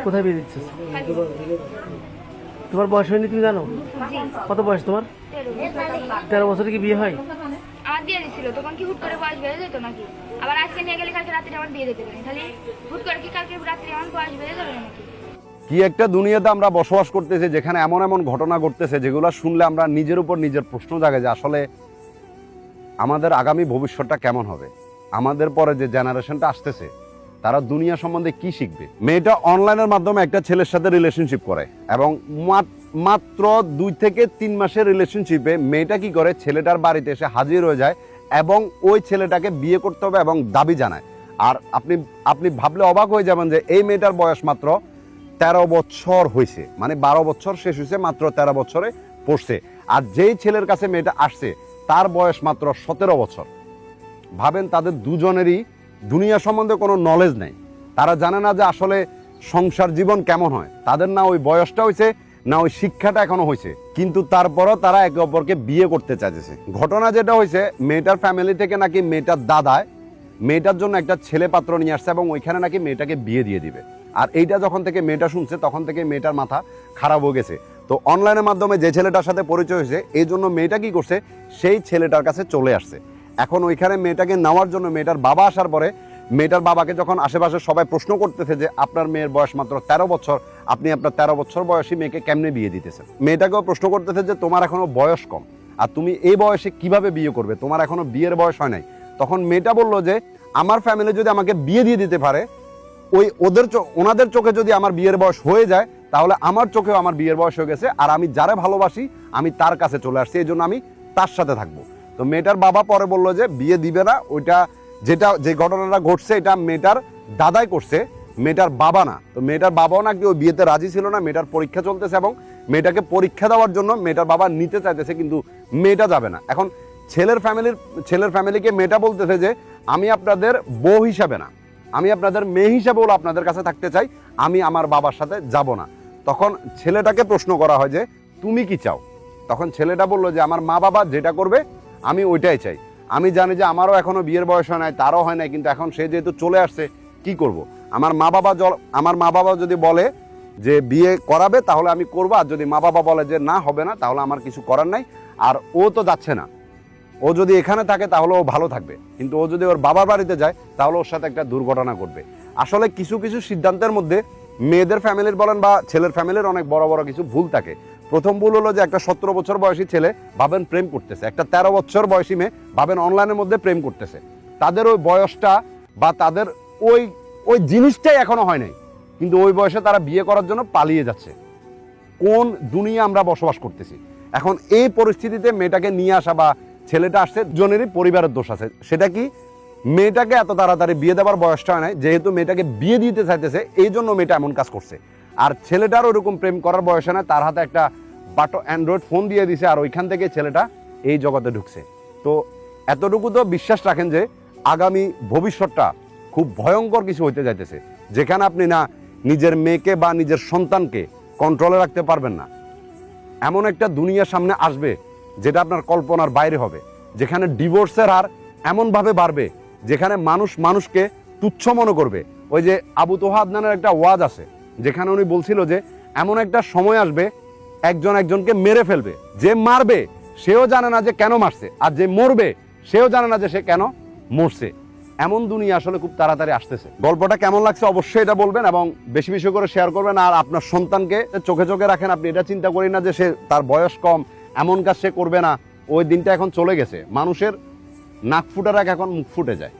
কোথায় বিয়ে দিচ্ছিস? তোমার বয়স হয়নি তুমি জানো? কত বয়স তোমার? 13 বছরে কি বিয়ে হয়? আমার দিয়ে দিছিল তখন কি হুট করে বয়স বেড়ে যেত নাকি? আবার আজকে নিয়ে গেলে কালকে রাত্রে আমার বিয়ে দিতে পারি, তাহলে হুট করে কি কালকে রাত্রে আমার বয়স বেড়ে যাবে নাকি? কি একটা দুনিয়াতে আমরা বসবাস করতেছি যেখানে এমন এমন ঘটনা ঘটতেছে যেগুলো শুনলে আমরা নিজের উপর নিজের প্রশ্ন জাগে যে আসলে আমাদের আগামী ভবিষ্যৎটা কেমন হবে, আমাদের পরে যে জেনারেশনটা আসতেছে তারা দুনিয়া সম্বন্ধে কি শিখবে। মেয়েটা অনলাইনের মাধ্যমে একটা ছেলের সাথে রিলেশনশিপ করে এবং মাত্র 2 থেকে 3 মাসের রিলেশনশিপে মেয়েটা কি করে, ছেলেটার বাড়িতে এসে হাজির হয়ে যায় এবং ওই ছেলেটাকে বিয়ে করতে হবে এবং দাবি জানায়। আর আপনি ভাবলে অবাক হয়ে যাবেন যে এই মেয়েটার বয়স মাত্র 13 বছর হয়েছে, মানে 12 বছর শেষ হয়েছে, মাত্র 13 বছরে পড়ছে। আর যেই ছেলের কাছে মেয়েটা আসছে তার বয়স মাত্র 17 বছর। ভাবেন, তাদের দুজনেরই দুনিয়া সম্বন্ধে কোনো নলেজ নেই, তারা জানে না যে আসলে সংসার জীবন কেমন হয়, তাদের না ওই বয়সটা হয়েছে না ওই শিক্ষাটা এখনো হয়েছে, কিন্তু তারপরও তারা একে অপরকে বিয়ে করতে চাইছে। ঘটনা যেটা হয়েছে, মেয়েটার ফ্যামিলি থেকে নাকি মেয়েটার দাদায় মেয়েটার জন্য একটা ছেলে পাত্র নিয়ে আসছে এবং ওইখানে নাকি মেয়েটাকে বিয়ে দিয়ে দিবে। আর এইটা যখন থেকে মেয়েটা শুনছে তখন থেকে মেয়েটার মাথা খারাপ হয়ে গেছে। তো অনলাইনের মাধ্যমে যে ছেলেটার সাথে পরিচয় হয়েছে এই জন্য মেয়েটা কি করছে, সেই ছেলেটার কাছে চলে আসছে। এখন ওইখানে মেয়েটাকে নেওয়ার জন্য মেয়েটার বাবা আসার পরে মেয়েটার বাবাকে যখন আশেপাশে সবাই প্রশ্ন করতেছে যে আপনার মেয়ের বয়স মাত্র 13 বছর, আপনি আপনার 13 বছর বয়সী মেয়েকে কেমনে বিয়ে দিতেছেন। মেয়েটাকেও প্রশ্ন করতেছে যে তোমার এখনো বয়স কম, আর তুমি এই বয়সে কিভাবে বিয়ে করবে, তোমার এখনো বিয়ের বয়স হয় নাই। তখন মেয়েটা বলল যে আমার ফ্যামিলি যদি আমাকে বিয়ে দিয়ে দিতে পারে, ওনাদের চোখে যদি আমার বিয়ের বয়স হয়ে যায় তাহলে আমার চোখেও আমার বিয়ের বয়স হয়ে গেছে, আর আমি যারা ভালোবাসি আমি তার কাছে চলে আসছি, এই জন্য আমি তার সাথে থাকবো। তো মেয়েটার বাবা পরে বললো যে বিয়ে দিবে না, ওইটা যে ঘটনাটা ঘটছে এটা মেয়েটার দাদাই করছে, মেয়েটার বাবা না। তো মেয়েটার বাবাও নাকি ওই বিয়েতে রাজি ছিল না। মেয়েটার পরীক্ষা চলতেছে এবং মেয়েটাকে পরীক্ষা দেওয়ার জন্য মেয়েটার বাবা নিতে চাইতেছে, কিন্তু মেয়েটা যাবে না। এখন ছেলের ফ্যামিলিকে মেয়েটা বলতেছে যে আমি আপনাদের বউ হিসাবে না, আমি আপনাদের মেয়ে হিসাবে হলো আপনাদের কাছে থাকতে চাই, আমি আমার বাবার সাথে যাব না। তখন ছেলেটাকে প্রশ্ন করা হয় যে তুমি কি চাও? তখন ছেলেটা বললো যে আমার মা বাবা যেটা করবে আমি ওইটাই চাই। আমি জানি যে আমারও এখনো বিয়ের বয়স হয় নাই, তারও হয় নাই, কিন্তু এখন সে যেহেতু চলে আসছে কি করব। আমার মা বাবা যদি বলে যে বিয়ে করাবে তাহলে আমি করবো, আর যদি মা বাবা বলে যে না হবে না তাহলে আমার কিছু করার নাই। আর ও তো যাচ্ছে না, ও যদি এখানে থাকে তাহলে ও ভালো থাকবে, কিন্তু ও যদি ওর বাবার বাড়িতে যায় তাহলে ওর সাথে একটা দুর্ঘটনা ঘটবে। আসলে কিছু কিছু সিদ্ধান্তের মধ্যে মেয়েদের ফ্যামিলির বলেন বা ছেলের ফ্যামিলির অনেক বড় বড় কিছু ভুল থাকে। প্রথম ভুল হলো যে একটা 17 বছর বয়সী ছেলে ভাবেন প্রেম করতেছে, একটা 13 বছর বয়সী মেয়ে ভাবেন অনলাইনের মধ্যে প্রেম করতেছে। তাদের ওই বয়সটা বা তাদের ওই জিনিসটাই এখনো হয় নাই, কিন্তু ওই বয়সে তারা বিয়ে করার জন্য পালিয়ে যাচ্ছে। কোন দুনিয়া আমরা বসবাস করতেছি। এখন এই পরিস্থিতিতে মেয়েটাকে নিয়ে আসা বা ছেলেটা আসছে, জনেরই পরিবারের দোষ আছে। সেটা কি, মেয়েটাকে এত তাড়াতাড়ি বিয়ে দেওয়ার বয়সটা হয় নাই, যেহেতু মেয়েটাকে বিয়ে দিতে চাইতেছে এই জন্য মেয়েটা এমন কাজ করছে। আর ছেলেটার ওরকম প্রেম করার বয়স হয় না, তার হাতে একটা অ্যান্ড্রয়েড ফোন দিয়ে দিছে, আর ওইখান থেকে ছেলেটা এই জগতে ঢুকছে। তো এতটুকু তো বিশ্বাস রাখেন যে আগামী ভবিষ্যৎটা খুব ভয়ঙ্কর কিছু হইতে যাইতেছে, যেখানে আপনি না নিজের মেয়েকে বা নিজের সন্তানকে কন্ট্রোলে রাখতে পারবেন না। এমন একটা দুনিয়ার সামনে আসবে যেটা আপনার কল্পনার বাইরে হবে, যেখানে ডিভোর্সের হার এমনভাবে বাড়বে, যেখানে মানুষ মানুষকে তুচ্ছ মনে করবে। ওই যে আবু তোহা আদনানের একটা ওয়াজ আছে, যেখানে উনি বলছিল যে এমন একটা সময় আসবে একজন একজনকে মেরে ফেলবে, যে মারবে সেও জানে না যে কেন মারছে, আর যে মরবে সেও জানে না যে সে কেন মরছে। এমন দুনিয়া আসলে খুব তাড়াতাড়ি আসতেছে। গল্পটা কেমন লাগছে অবশ্যই এটা বলবেন এবং বেশি বেশি করে শেয়ার করবেন। আর আপনার সন্তানকে চোখে চোখে রাখেন, আপনি এটা চিন্তা করি না যে সে তার বয়স কম এমন কাজ সে করবে না। ওই দিনটা এখন চলে গেছে, মানুষের নাক ফুটার আগে এখন মুখ ফুটে যায়।